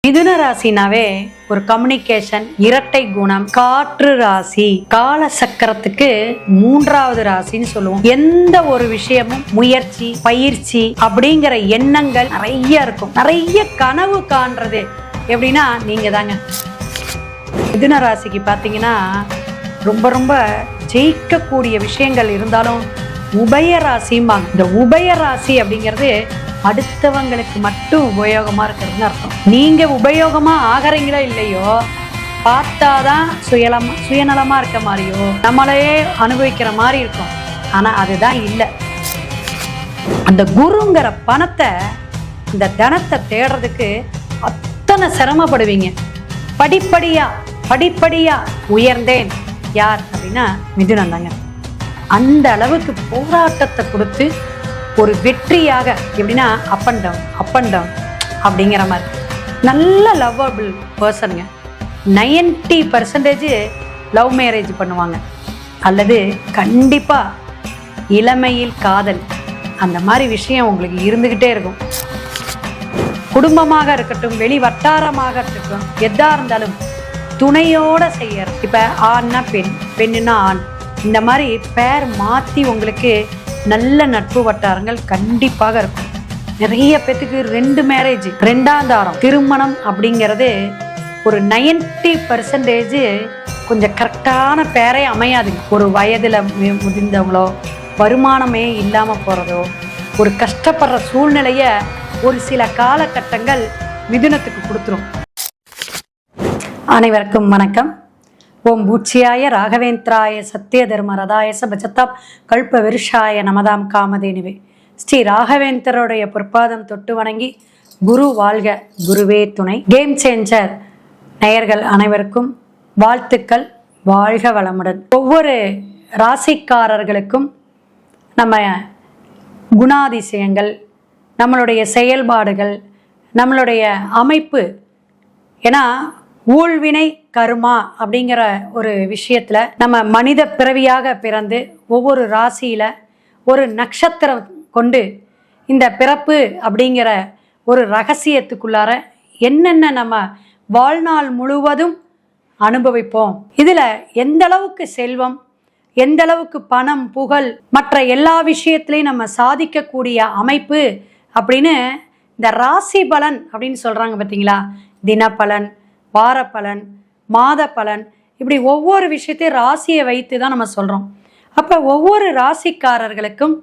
மிதுன ராசினாவே ஒரு கம்யூனிகேஷன், இரட்டை குணம், காற்று ராசி, கால சக்கரத்துக்கு மூன்றாவது ராசின்னு சொல்லுவோம். எந்த ஒரு விஷயமும் முயற்சி, பயிற்சி அப்படிங்கிற எண்ணங்கள் நிறைய இருக்கும். நிறைய கனவு காண்றது எப்படின்னா நீங்க தாங்க. மிதுன ராசிக்கு பாத்தீங்கன்னா ரொம்ப ரொம்ப ஜெயிக்கக்கூடிய விஷயங்கள் இருந்தாலும் உபய ராசிம்பாங்க. இந்த உபய ராசி அப்படிங்கிறது அடுத்தவங்களுக்கு மட்டும் உபயோகமா இருக்கிறதுன்னு அர்த்தம். நீங்க உபயோகமா ஆகிறீங்களோ இல்லையோ, பார்த்தாதான் சுயநலமா இருக்க மாதிரியோ நம்மளையே அனுபவிக்கிற மாதிரி இருக்கும். ஆனா அதுதான் இல்லை. அந்த குருங்கிற பணத்தை, இந்த தனத்தை தேடுறதுக்கு அத்தனை சிரமப்படுவீங்க. படிப்படியா உயர்ந்தேன். யார் அப்படின்னா மிதுனம் தாங்க. அந்த அளவுக்கு போராட்டத்தை கொடுத்து ஒரு வெற்றியாக, எப்படின்னா அப் அண்ட் டவுன் அப்படிங்கிற மாதிரி நல்ல லவ்வபிள் பர்சனுங்க. 90% லவ் மேரேஜ் பண்ணுவாங்க, அல்லது கண்டிப்பாக இளமையில் காதல், அந்த மாதிரி விஷயம் உங்களுக்கு இருந்துக்கிட்டே இருக்கும். குடும்பமாக இருக்கட்டும், வெளி வட்டாரமாக இருக்கட்டும், எதா இருந்தாலும் துணையோட செய்யற. இப்போ ஆண்னா பெண், பெண்ணுன்னா ஆண், இந்த மாதிரி பேர் மாற்றி உங்களுக்கு நல்ல நட்பு வட்டாரங்கள் கண்டிப்பாக இருக்கும். நிறைய பேத்துக்கு 2 மேரேஜ், 2ஆம் தாரம் திருமணம் அப்படிங்கிறது ஒரு 90% கொஞ்சம் கரெக்டான பேரே அமையாதுங்க. ஒரு வயதில் முதிர்ந்தவங்களோ, வருமானமே இல்லாமல் போகிறதோ, ஒரு கஷ்டப்படுற சூழ்நிலையை ஒரு சில காலகட்டங்கள் மிதுனத்துக்கு கொடுத்துரும். அனைவருக்கும் வணக்கம். ஓம் பூச்சியாய ராகவேந்திராய சத்திய தர்ம ரதாயச பஜத்தாப் கல்ப விருஷாய நமதாம் காமதேனுவே. ஸ்ரீ ராகவேந்தருடைய பொற்பாதம் தொட்டு வணங்கி குரு வாழ்க, குருவே துணை. கேம் சேஞ்சர் நேயர்கள் அனைவருக்கும் வாழ்த்துக்கள். வாழ்க வளமுடன். ஒவ்வொரு ராசிக்காரர்களுக்கும் நம்ம குணாதிசயங்கள், நம்மளுடைய செயல்பாடுகள், நம்மளுடைய அமைப்பு, ஏன்னா ஊழ்வினை கருமா அப்படிங்கிற ஒரு விஷயத்துல நம்ம மனித பிறவியாக பிறந்து ஒவ்வொரு ராசியில ஒரு நட்சத்திரம் கொண்டு இந்த பிறப்பு அப்படிங்கிற ஒரு ரகசியத்துக்குள்ளார என்னென்ன நம்ம வாழ்நாள் முழுவதும் அனுபவிப்போம். இதுல எந்த அளவுக்கு செல்வம், எந்த அளவுக்கு பணம், புகழ், மற்ற எல்லா விஷயத்திலையும் நம்ம சாதிக்கக்கூடிய அமைப்பு அப்படின்னு இந்த ராசி பலன் அப்படின்னு சொல்றாங்க பார்த்தீங்களா. தினப்பலன், வாரப்பலன், மாத பலன், இப்படி ஒவ்வொரு விஷயத்தையும் ராசியை வைத்து தான் நம்ம சொல்கிறோம். அப்போ ஒவ்வொரு ராசிக்காரர்களுக்கும்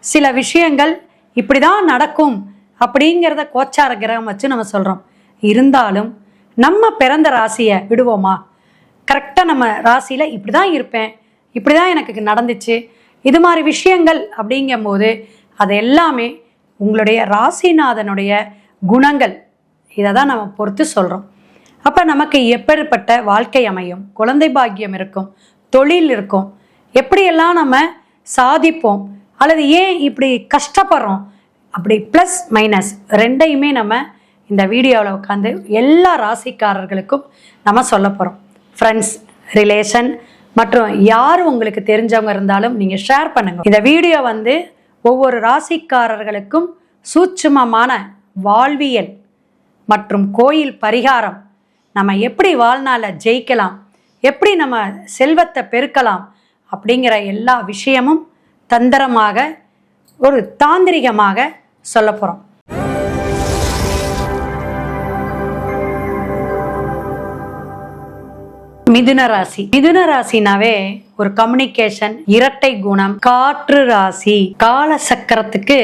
சில விஷயங்கள் இப்படி தான் நடக்கும் அப்படிங்கிறத கோச்சார கிரகம் வச்சு நம்ம சொல்கிறோம். இருந்தாலும் நம்ம பிறந்த ராசியை விடுவோமா? கரெக்டாக நம்ம ராசியில் இப்படி தான் இருப்பேன், இப்படி தான் எனக்கு நடந்துச்சு, இது மாதிரி விஷயங்கள் அப்படிங்கும் போது அது எல்லாமே உங்களுடைய ராசிநாதனுடைய குணங்கள். இதை தான் நம்ம பொறுத்து சொல்கிறோம். அப்போ நமக்கு எப்படிப்பட்ட வாழ்க்கை அமையும், குழந்தை பாக்கியம் இருக்கும், தொழில் இருக்கும், எப்படியெல்லாம் நம்ம சாதிப்போம், அல்லது ஏன் இப்படி கஷ்டப்படுறோம், அப்படி ப்ளஸ் மைனஸ் ரெண்டையுமே நம்ம இந்த வீடியோவில் உட்காந்து எல்லா ராசிக்காரர்களுக்கும் நம்ம சொல்ல போகிறோம். ஃப்ரெண்ட்ஸ், ரிலேஷன் மற்றும் யார் உங்களுக்கு தெரிஞ்சவங்க இருந்தாலும் நீங்கள் ஷேர் பண்ணுங்கள். இந்த வீடியோ ஒவ்வொரு ராசிக்காரர்களுக்கும் சூட்சுமமான வாழ்வியல் மற்றும் கோயில் பரிகாரம், நம்ம எப்படி வாழ்நாளில் ஜெயிக்கலாம், எப்படி நம்ம செல்வத்தை பெருக்கலாம் அப்படிங்கிற எல்லா விஷயமும் தந்திரமாக, ஒரு தாந்திரிகமாக சொல்ல போகிறோம். மிதுன ராசி. மிதுன ராசினாவே ஒரு கம்யூனிகேஷன், இரட்டை குணம், காற்று ராசி, கால சக்கரத்துக்கு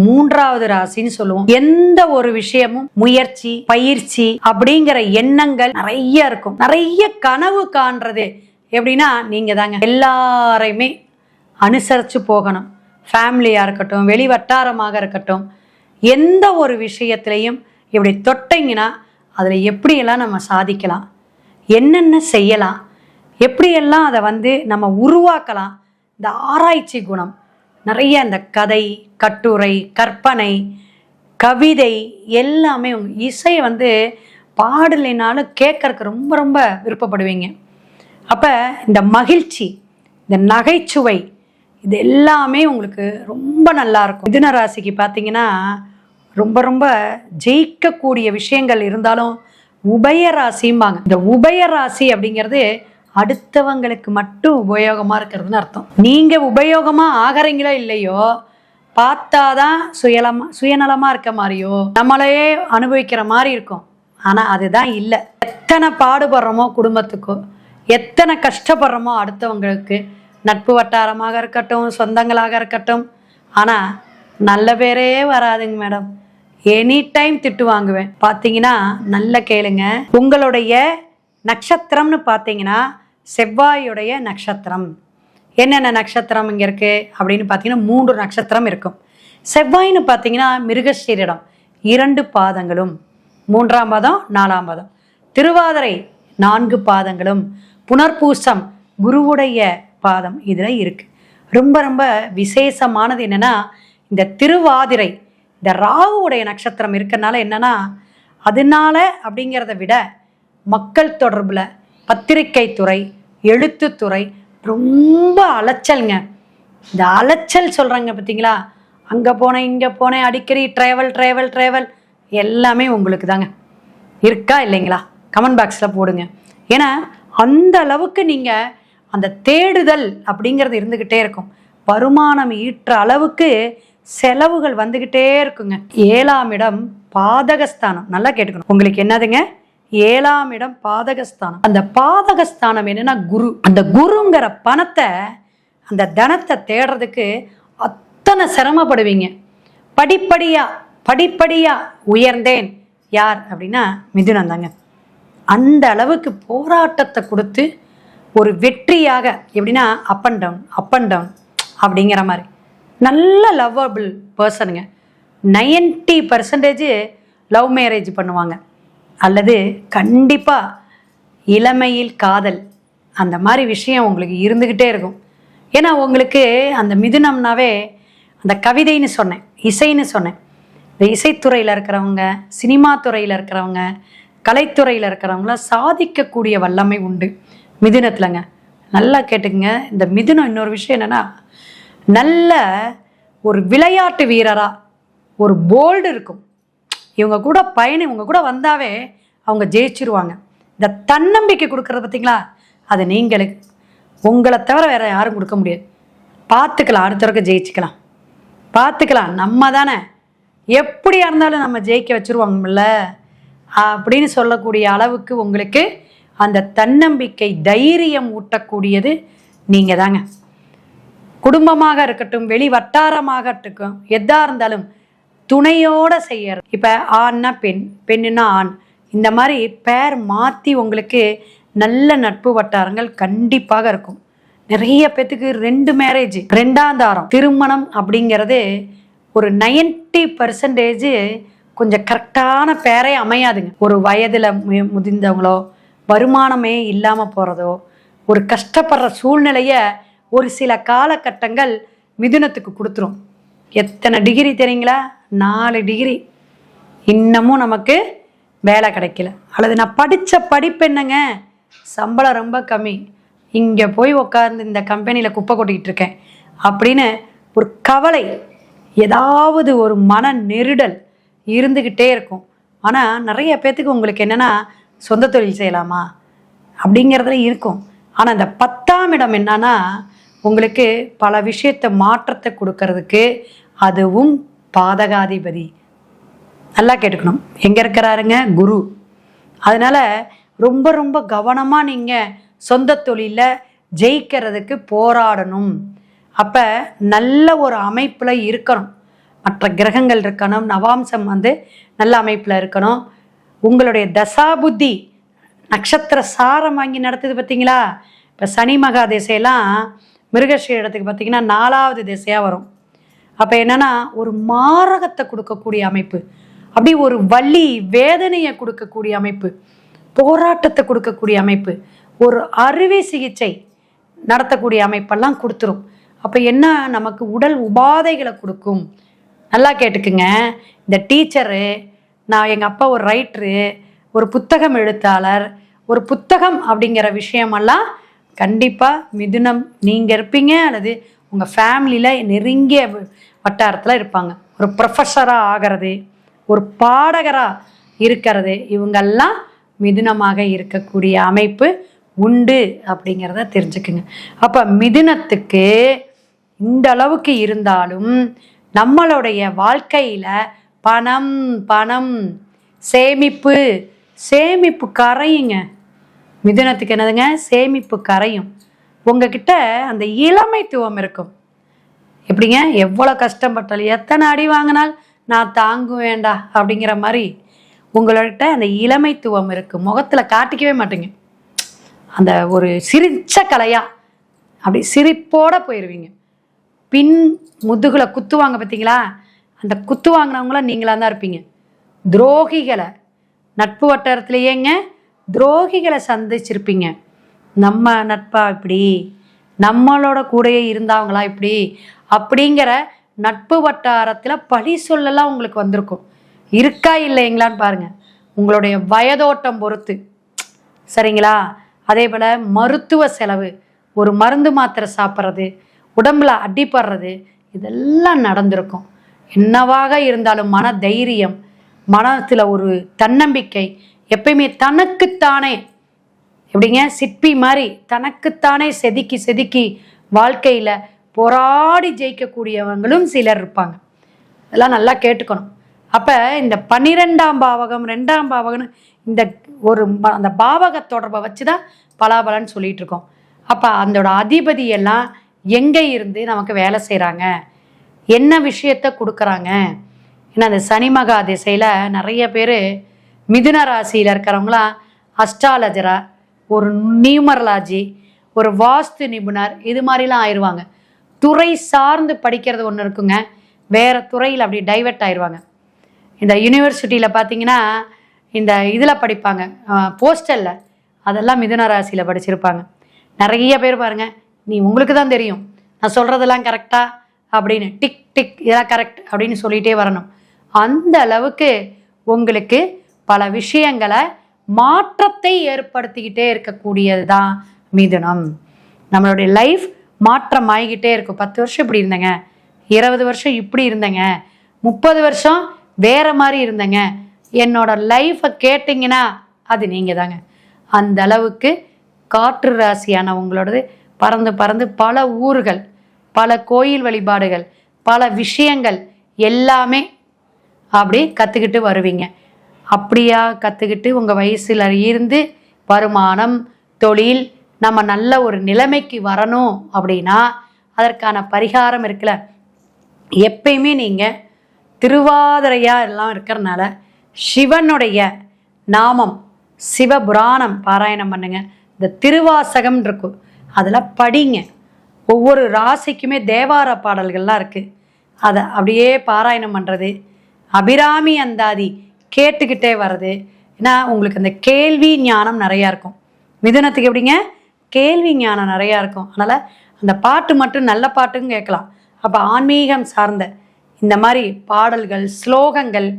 மூன்றாவது ராசின்னு சொல்லுவோம். எந்த ஒரு விஷயமும் முயற்சி, பயிற்சி அப்படிங்கிற எண்ணங்கள் நிறைய இருக்கும். நிறைய கனவு காண்றது எப்படின்னா நீங்க தாங்க. எல்லாரையுமே அனுசரிச்சு போகணும். ஃபேமிலியா இருக்கட்டும், வெளி வட்டாரமாக இருக்கட்டும், எந்த ஒரு விஷயத்திலையும் இப்படி தொட்டிங்கன்னா அதுல எப்படியெல்லாம் நம்ம சாதிக்கலாம், என்னென்ன செய்யலாம், எப்படியெல்லாம் அதை நம்ம உருவாக்கலாம். இந்த ஆராய்ச்சி குணம் நிறைய, இந்த கதை, கட்டுரை, கற்பனை, கவிதை எல்லாமே இசை பாடலைனாலும் கேட்கறதுக்கு ரொம்ப ரொம்ப விருப்பப்படுவீங்க. அப்போ இந்த மகிழ்ச்சி, இந்த நகைச்சுவை, இது எல்லாமே உங்களுக்கு ரொம்ப நல்லா இருக்கும். மிதுன ராசிக்கு பார்த்தீங்கன்னா ரொம்ப ரொம்ப ஜெயிக்கக்கூடிய விஷயங்கள் இருந்தாலும் உபயராசிம்பாங்க. இந்த உபயராசி அப்படிங்கிறது அடுத்தவங்களுக்கு மட்டும் உபயோகமாக இருக்கிறதுன்னு அர்த்தம். நீங்கள் உபயோகமாக ஆகிறீங்களோ இல்லையோ, பார்த்தாதான் சுயநலமாக இருக்க மாதிரியோ நம்மளையே அனுபவிக்கிற மாதிரி இருக்கும். ஆனால் அதுதான் இல்லை. எத்தனை பாடுபடுறோமோ குடும்பத்துக்கோ, எத்தனை கஷ்டப்படுறோமோ அடுத்தவங்களுக்கு, நட்பு வட்டாரமாக இருக்கட்டும், சொந்தங்களாக இருக்கட்டும், ஆனால் நல்ல பேரே வராதுங்க மேடம். எனி டைம் திட்டு வாங்குவேன். பார்த்தீங்கன்னா நல்ல கேளுங்க, உங்களுடைய நட்சத்திரம்னு பார்த்தீங்கன்னா செவ்வாயுடைய நட்சத்திரம். என்னென்ன நட்சத்திரம் இங்கே இருக்குது அப்படின்னு பார்த்தீங்கன்னா 3 நட்சத்திரம் இருக்கும். செவ்வாயின்னு பார்த்தீங்கன்னா மிருகசீரிடம் 2 பாதங்களும், 3ஆம் பாதம் 4ஆம் பாதம், திருவாதிரை 4 பாதங்களும், புனர்பூசம் குருவுடைய பாதம் இதில் இருக்குது. ரொம்ப ரொம்ப விசேஷமானது என்னென்னா, இந்த திருவாதிரை இந்த ராகுவுடைய நட்சத்திரம் இருக்கிறதுனால என்னென்னா, அதனால அப்படிங்கிறத விட மக்கள் தொடர்பில், பத்திரிகை துறை, எழுத்துத்துறை ரொம்ப அலைச்சல்ங்க. இந்த அலைச்சல் சொல்கிறாங்க பார்த்தீங்களா, அங்கே போனேன் இங்கே போனேன், அடிக்கடி ட்ராவல் எல்லாமே உங்களுக்கு தாங்க. இருக்கா இல்லைங்களா? கமெண்ட் பாக்ஸில் போடுங்க. ஏன்னா அந்த அளவுக்கு நீங்கள் அந்த தேடுதல் அப்படிங்கிறது இருந்துக்கிட்டே இருக்கும். வருமானம் ஈற்ற அளவுக்கு செலவுகள் வந்துக்கிட்டே இருக்குங்க. 7ஆம் இடம் பாதகஸ்தானம். நல்லா கேட்டுக்கணும். உங்களுக்கு என்னதுங்க? 7ஆம் இடம் பாதகஸ்தானம். அந்த பாதகஸ்தானம் என்னன்னா குரு. அந்த குருங்கிற பணத்தை, அந்த தனத்தை தேடுறதுக்கு அத்தனை சிரமப்படுவீங்க. படிப்படியா உயர்ந்தேன். யார் அப்படின்னா மிதுனம் தாங்க. அந்த அளவுக்கு போராட்டத்தை கொடுத்து ஒரு வெற்றியாக, எப்படின்னா அப் அண்ட் டவுன் அப்படிங்கிற மாதிரி நல்ல லவ்வபிள் பர்சனுங்க. 90% லவ் மேரேஜ் பண்ணுவாங்க, அல்லது கண்டிப்பாக இளமையில் காதல், அந்த மாதிரி விஷயம் உங்களுக்கு இருந்துக்கிட்டே இருக்கும். ஏன்னா உங்களுக்கு அந்த மிதுனம்னாவே அந்த கவிதைன்னு சொன்னேன், இசைன்னு சொன்னேன். இந்த இசைத்துறையில் இருக்கிறவங்க, சினிமா துறையில் இருக்கிறவங்க, கலைத்துறையில் இருக்கிறவங்களாம் சாதிக்கக்கூடிய வல்லமை உண்டு மிதுனத்துலங்க. நல்லா கேட்டுக்குங்க. இந்த மிதுனம் இன்னொரு விஷயம் என்னென்னா, நல்ல ஒரு விளையாட்டு வீரராக ஒரு போல்டு இருக்கும். இவங்க கூட வந்தாவே அவங்க ஜெயிச்சிருவாங்க. இந்த தன்னம்பிக்கை கொடுக்குறது பார்த்தீங்களா, அது நீங்களுக்கு, உங்களை தவிர வேறு யாரும் கொடுக்க முடியாது. பார்த்துக்கலாம், அடுத்தவருக்கு ஜெயிச்சுக்கலாம், பார்த்துக்கலாம், நம்ம தானே, எப்படியா இருந்தாலும் நம்ம ஜெயிக்க வச்சுருவாங்கல்ல அப்படின்னு சொல்லக்கூடிய அளவுக்கு உங்களுக்கு அந்த தன்னம்பிக்கை, தைரியம் ஊட்டக்கூடியது நீங்கள் தாங்க. குடும்பமாக இருக்கட்டும், வெளி வட்டாரமாக இருக்கட்டும், எதாக இருந்தாலும் துணையோடு செய்யறது. இப்போ ஆண்னா பெண், பெண்ணுன்னா ஆண், இந்த மாதிரி பேர் மாற்றி உங்களுக்கு நல்ல நட்பு வட்டாரங்கள் கண்டிப்பாக இருக்கும். நிறைய பேத்துக்கு 2 மேரேஜ், 2ஆம் தாரம் திருமணம் அப்படிங்கிறது ஒரு 90% கொஞ்சம் கரெக்டான பேரே அமையாதுங்க. ஒரு வயதில் முதிர்ந்தவங்களோ, வருமானமே இல்லாமல் போகிறதோ, ஒரு கஷ்டப்படுற சூழ்நிலையை ஒரு சில காலகட்டங்கள் மிதுனத்துக்கு கொடுத்துரும். எத்தனை டிகிரி தெரியுங்களா? 4 டிகிரி, இன்னமும் நமக்கு வேலை கிடைக்கல. அல்லது நான் படித்த படிப்பு என்னங்க, சம்பளம் ரொம்ப கம்மி, இங்கே போய் உட்கார்ந்து இந்த கம்பெனியில் குப்பை கொட்டிக்கிட்டு இருக்கேன் அப்படின்னு ஒரு கவலை, ஏதாவது ஒரு மன நெருடல் இருந்துக்கிட்டே இருக்கும். ஆனால் நிறைய பேர்த்துக்கு உங்களுக்கு என்னென்னா, சொந்த தொழில் செய்யலாமா அப்படிங்கிறதுல இருக்கும். ஆனால் இந்த 10ஆம் இடம் என்னன்னா, உங்களுக்கு பல விஷயத்தை மாற்றத்தை கொடுக்கறதுக்கு அதுவும் பாதகாதிபதி. நல்லா கேட்டுக்கணும். எங்கே இருக்கிறாருங்க? குரு. அதனால் ரொம்ப ரொம்ப கவனமாக நீங்கள் சொந்த தொழிலில் ஜெயிக்கிறதுக்கு போராடணும். அப்போ நல்ல ஒரு அமைப்பில் இருக்கணும். மற்ற கிரகங்கள் இருக்கணும், நவாம்சம் நல்ல அமைப்பில் இருக்கணும். உங்களுடைய தசாபுத்தி நட்சத்திர சாரம் வாங்கி நடத்துது பார்த்தீங்களா? இப்போ சனி மகா திசையெல்லாம் மிருகசீரிடத்துக்கு பார்த்தீங்கன்னா 4ஆவது திசையாக வரும். அப்போ என்னென்னா, ஒரு மாரகத்தை கொடுக்கக்கூடிய அமைப்பு, அப்படி ஒரு வலி வேதனையை கொடுக்கக்கூடிய அமைப்பு, போராட்டத்தை கொடுக்கக்கூடிய அமைப்பு, ஒரு அறுவை சிகிச்சை நடத்தக்கூடிய அமைப்பெல்லாம் கொடுத்துரும். அப்போ என்ன, நமக்கு உடல் உபாதைகளை கொடுக்கும். நல்லா கேட்டுக்குங்க. இந்த டீச்சரு, நான் எங்கள் அப்பா ஒரு ரைட்ரு, ஒரு புத்தகம் எழுத்தாளர், ஒரு புத்தகம் அப்படிங்கிற விஷயமெல்லாம் கண்டிப்பாக மிதுனம் நீங்கள் இருப்பீங்க, அல்லது உங்கள் ஃபேமிலியில் நெருங்கிய வட்டாரத்தில் இருப்பாங்க. ஒரு ப்ரொஃபஸராக ஆகிறது, ஒரு பாடகராக இருக்கிறது, இவங்கெல்லாம் மிதுனமாக இருக்கக்கூடிய அமைப்பு உண்டு அப்படிங்கிறத தெரிஞ்சுக்குங்க. அப்போ மிதுனத்துக்கு இந்த அளவுக்கு இருந்தாலும் நம்மளுடைய வாழ்க்கையில் பணம் பணம் சேமிப்பு சேமிப்பு கரையுங்க. மிதுனத்துக்கு என்னதுங்க? சேமிப்பு கரையும். உங்ககிட்ட அந்த இளமைத்துவம் இருக்கும். எப்படிங்க? எவ்வளோ கஷ்டப்பட்டாலும் எத்தனை அடி வாங்கினாலும் நான் தாங்குவேண்டா அப்படிங்கிற மாதிரி உங்கள்கிட்ட அந்த இளமைத்துவம் இருக்குது. முகத்தில் காட்டிக்கவே மாட்டேங்க. அந்த ஒரு சிரிச்ச கலையாக அப்படி சிரிப்போடு போயிடுவீங்க. பின் முதுகில் குத்துவாங்க பார்த்தீங்களா? அந்த குத்து வாங்கினவங்களாம் நீங்களாக தான் இருப்பீங்க. துரோகிகளை நட்பு வட்டாரத்துலேயேங்க துரோகிகளை சந்திச்சிருப்பீங்க. நம்ம நட்பா இப்படி, நம்மளோட கூடயே இருந்தாங்களா இப்படி அப்படிங்கிற நட்பு வட்டாரத்தில் பழி சொல்லலாம் உங்களுக்கு வந்திருக்கும். இருக்கா இல்லைங்களான்னு பாருங்கள், உங்களுடைய வயதோட்டம் பொறுத்து. சரிங்களா? அதே போல் மருத்துவ செலவு, ஒரு மருந்து மாத்திரை சாப்பிட்றது, உடம்புல அடிப்படுறது, இதெல்லாம் நடந்திருக்கும். என்னவாக இருந்தாலும் மன தைரியம், மனத்தில் ஒரு தன்னம்பிக்கை, எப்பயுமே தனக்குத்தானே எப்படிங்க சிற்பி மாதிரி தனக்குத்தானே செதுக்கி செதுக்கி வாழ்க்கையில் போராடி ஜெயிக்கக்கூடியவங்களும் சிலர் இருப்பாங்க. இதெல்லாம் நல்லா கேட்டுக்கணும். அப்போ இந்த 12ஆம் பாவகம் 2ஆம் பாவகம்னு இந்த ஒரு அந்த பாவக தொடர்பை வச்சு தான் பலாபலன்னு சொல்லிட்டு இருக்கோம். அப்போ அதோட அதிபதியெல்லாம் எங்கே இருந்து நமக்கு வேலை செய்கிறாங்க, என்ன விஷயத்தை கொடுக்குறாங்க. ஏன்னா அந்த சனி மகா திசையில் நிறைய பேர் மிதுன ராசியில் இருக்கிறவங்களாம் அஸ்ட்ராலஜரா, ஒரு நியூமரலாஜி, ஒரு வாஸ்து நிபுணர், இது மாதிரிலாம் ஆயிடுவாங்க. துறை சார்ந்து படிக்கிறது ஒன்று இருக்குங்க, வேறு துறையில் அப்படி டைவெர்ட் ஆயிடுவாங்க. இந்த யூனிவர்சிட்டியில் பார்த்தீங்கன்னா இந்த இதில் படிப்பாங்க, போஸ்டலில், அதெல்லாம் மிதுன ராசியில் படிச்சிருப்பாங்க. நிறைய பேர் பாருங்கள், நீ உங்களுக்கு தான் தெரியும் நான் சொல்கிறதெல்லாம் கரெக்டாக அப்படின்னு டிக் டிக் இதெல்லாம் கரெக்ட் அப்படின்னு சொல்லிகிட்டே வரணும். அந்த அளவுக்கு உங்களுக்கு பல விஷயங்களை மாற்றத்தை ஏற்படுத்திக்கிட்டே இருக்கக்கூடியது தான் மிதுனம். நம்மளுடைய லைஃப் மாற்றம் ஆகிக்கிட்டே இருக்கும். 10 வருஷம் இப்படி இருந்தேங்க, 20 வருஷம் இப்படி இருந்தேங்க, 30 வருஷம் வேற மாதிரி இருந்தேங்க, என்னோட லைஃப்பை கேட்டிங்கன்னா அது நீங்கள் தாங்க. அந்த அளவுக்கு காற்று ராசியான உங்களோடது பறந்து பறந்து பல ஊர்கள், பல கோயில் வழிபாடுகள், பல விஷயங்கள் எல்லாமே அப்படி கற்றுக்கிட்டு வருவீங்க. அப்படியா கற்றுக்கிட்டு உங்கள் வயசில் இருந்து வருமானம், தொழில், நம்ம நல்ல ஒரு நிலைமைக்கு வரணும் அப்படின்னா அதற்கான பரிகாரம் இருக்குல்ல. எப்பயுமே நீங்கள் திருவாதிரையாக எல்லாம் இருக்கிறனால சிவனுடைய நாமம், சிவபுராணம் பாராயணம் பண்ணுங்க. இந்த திருவாசகம் இருக்கும், அதில் படிங்க. ஒவ்வொரு ராசிக்குமே தேவார பாடல்கள்லாம் இருக்குது, அதை அப்படியே பாராயணம் பண்ணுறது. அபிராமி அந்தாதி கேட்டுக்கிட்டே வர்றது. ஏன்னா உங்களுக்கு அந்த கேள்வி ஞானம் நிறையா இருக்கும். மிதுனத்துக்கு எப்படிங்க? கேள்வி ஞானம் நிறையா இருக்கும். அதனால் அந்த பாட்டு மட்டும் நல்ல பாட்டுன்னு கேட்கலாம். அப்போ ஆன்மீகம் சார்ந்த இந்த மாதிரி பாடல்கள், ஸ்லோகங்கள்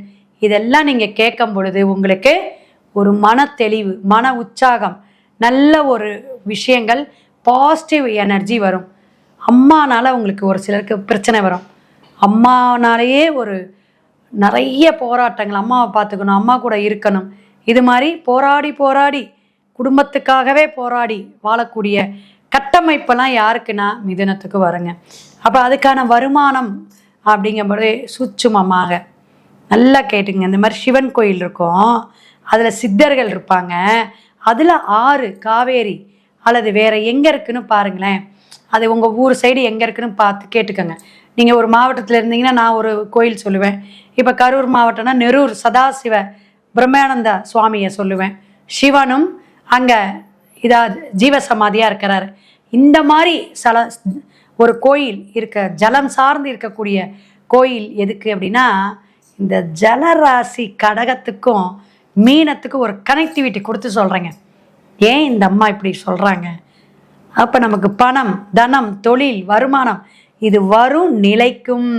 இதெல்லாம் நீங்கள் கேட்கும் பொழுது உங்களுக்கு ஒரு மன தெளிவு, மன உற்சாகம், நல்ல ஒரு விஷயங்கள், பாசிட்டிவ் எனர்ஜி வரும். அம்மானால உங்களுக்கு ஒரு சிலருக்கு பிரச்சனை வரும். அம்மானாலேயே ஒரு நிறைய போராட்டங்கள், அம்மாவை பார்த்துக்கணும், அம்மா கூட இருக்கணும், இது மாதிரி போராடி போராடி குடும்பத்துக்காகவே போராடி வாழக்கூடிய கட்டமைப்பெல்லாம் யாருக்குன்னா மிதுனத்துக்கு வருங்க. அப்போ அதுக்கான வருமானம் அப்படிங்கும்போது சுட்சுமமாக நல்லா கேட்டுங்க. இந்த மாதிரி சிவன் கோயில் இருக்கும், அதில் சித்தர்கள் இருப்பாங்க, அதில் ஆறு காவேரி அல்லது வேறு எங்கே இருக்குன்னு பாருங்களேன். அது உங்கள் ஊர் சைடு எங்கே இருக்குன்னு பார்த்து கேட்டுக்கோங்க. நீங்கள் ஒரு மாவட்டத்தில் இருந்தீங்கன்னா நான் ஒரு கோயில் சொல்லுவேன். இப்போ கரூர் மாவட்டம்னா நெரூர் சதாசிவ பிரம்மானந்த சுவாமியை சொல்லுவேன். சிவனும் அங்கே ஜீவசமாதியாக இருக்கிறார். இந்த மாதிரி ஒரு கோயில் இருக்க, ஜலம் சார்ந்து இருக்கக்கூடிய கோயில் எதுக்கு அப்படின்னா இந்த ஜலராசி கடகத்துக்கும் மீனத்துக்கும் ஒரு கனெக்டிவிட்டி கொடுத்து சொல்கிறேங்க. ஏன் இந்த அம்மா இப்படி சொல்கிறாங்க? அப்போ நமக்கு பணம், தனம், தொழில், வருமானம் இது வரும், நிலைக்கும்,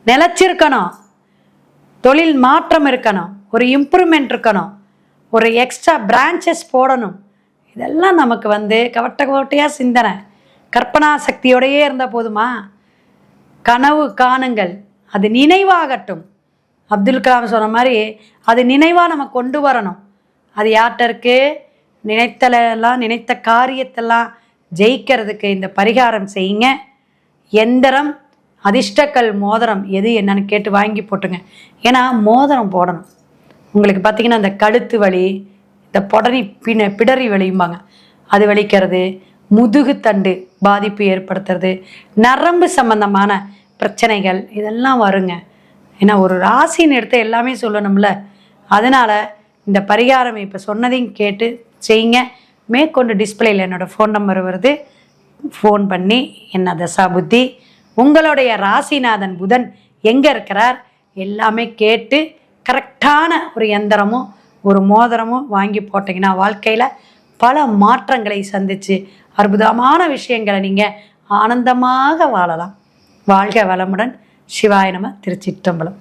நிலச்சிருக்கணும், தொழில் மாற்றம் இருக்கணும், ஒரு இம்ப்ரூவ்மெண்ட் இருக்கணும், ஒரு எக்ஸ்ட்ரா பிரான்ச்சஸ் போடணும். இதெல்லாம் நமக்கு கவட்டையாக சிந்தனை, கற்பனா சக்தியோடையே இருந்தால் போதுமா? கனவு காணுங்கள், அது நினைவாகட்டும். அப்துல் கலாம் சொன்ன மாதிரி அது நினைவாக நம்ம கொண்டு வரணும். அது யார்கிட்ட இருக்கு? நினைத்த காரியத்தெல்லாம் ஜெயிக்கிறதுக்கு இந்த பரிகாரம் செய்யுங்க. எந்திரம், அதிர்ஷ்டக்கல், மோதிரம் எது என்னன்னு கேட்டு வாங்கி போட்டுங்க. ஏன்னா மோதிரம் போடணும். உங்களுக்கு பார்த்திங்கன்னா இந்த கழுத்து வலி, இந்த பிடரி வலியும்பாங்க, அது வலிக்கிறது, முதுகுத்தண்டு பாதிப்பு ஏற்படுத்துறது, நரம்பு சம்பந்தமான பிரச்சனைகள் இதெல்லாம் வருங்க. ஏன்னா ஒரு ராசின்னு எடுத்து எல்லாமே சொல்லணும்ல. அதனால் இந்த பரிகாரம் இப்போ சொன்னதையும் கேட்டு செய்யுங்க. மேற்கொண்டு டிஸ்பிளேயில் என்னோடய ஃபோன் நம்பர் வருது. ஃபோன் பண்ணி என்ன தசா புத்தி, உங்களுடைய ராசிநாதன் புதன் எங்கே இருக்கிறார் எல்லாமே கேட்டு கரெக்டான ஒரு எந்திரமும் ஒரு மோதிரமும் வாங்கி போட்டிங்கன்னா வாழ்க்கையில் பல மாற்றங்களை சந்தித்து அற்புதமான விஷயங்களை நீங்கள் ஆனந்தமாக வாழலாம். வாழ்க வளமுடன். சிவாய நம. திருச்சிற்றம்பலம்.